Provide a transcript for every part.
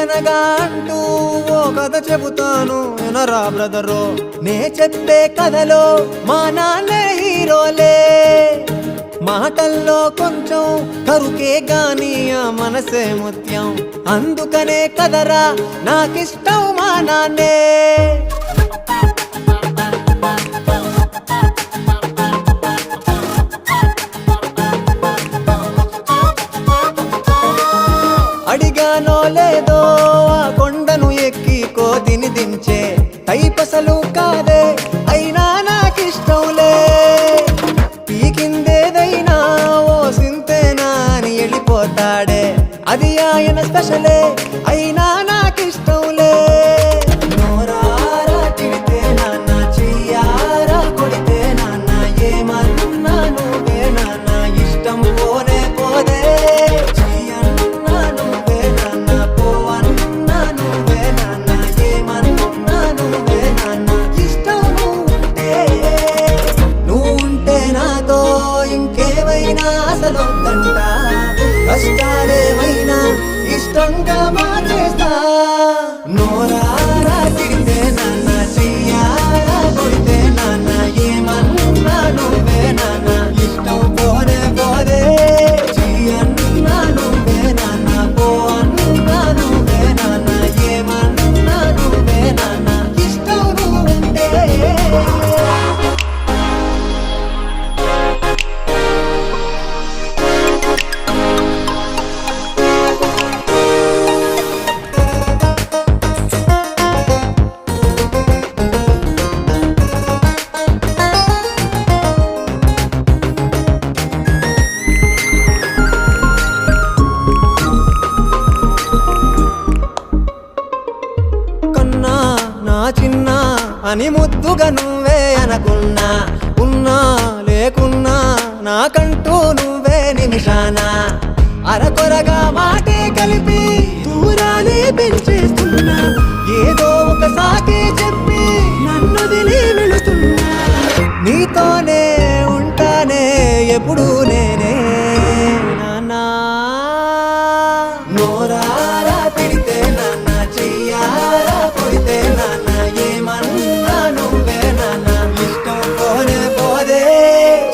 అనగా అంటూ ఓ కథ చెబుతాను వినరా బ్రదరో. నే చెప్పే కథలో మా నాన్నే హీరోలే, మాటల్లో కొంచెం కరుకే గాని ఆ మనసే ముత్యం. అందుకనే కదరా నాకిష్టం మా నాన్నే. అడిగానో లేదో ఆ కొండను ఎక్కి కోతిని దించే కైపసలు కాదే, అయినా నాకిష్టంలే. పీకిందేదైనా ఓ సింతేనా అని వెళ్ళిపోతాడే, అది ఆయన స్పెషలే, అయినా నాకిష్టంలే. నోరారా తిడితే నాన్న, చెయ్యారా కొడితే నాన్న, ఏమన్నా నువ్వే నాన్న, ఇష్టం పోనే పోదే. అసలొద్దంట కష్టాలేమైనా ఇష్టంగా మార్చేస్తా. నోరారా తిడితే నాన్న, చెయ్యారా కొడితే నాన్న, ఏమన్నా నువ్వే నాన్న, ఇష్టం పోనే పోదే. చెయ్యన్నా నువ్వే నాన్న, పో అన్నా నువ్వే నాన్న, ఏమన్నా నువ్వే నాన్న, ఇష్టం నువ్వుంటే. నా చిన్న అని ముద్దుగా నువ్వే అనుకున్నా, ఉన్నా లేకున్నా నాకంటూ నువ్వే నిమిషాన. అరకొరగా మాటే కలిపి దూరాలే పెంచేస్తున్నా, ఏదో ఒక సాకే చెప్పి నన్ను దిలి వెళుతున్నా. నీతోనే ఉంటానే ఎప్పుడు నేనే నాన్నా. నోరారా తిడితే నాన్న, చెయ్యారా కొడితే నాన్న, ఏమన్నా నువ్వే నాన్న, ఇష్టం పోనే పోదే.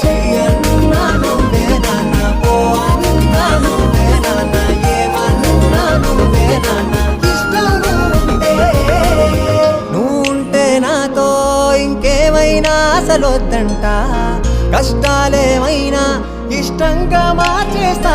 చెయ్యన్నా నువ్వే నాన్న, పో అన్నా నువ్వే నాన్న, ఏమన్నా నువ్వే నాన్న, ఇష్టం నువ్వుంటే. నువ్వుంటే నాతో ఇంకేమైనా అసలొద్దంట, కష్టాలేమైనా ఇష్టంగా మార్చేస్తా.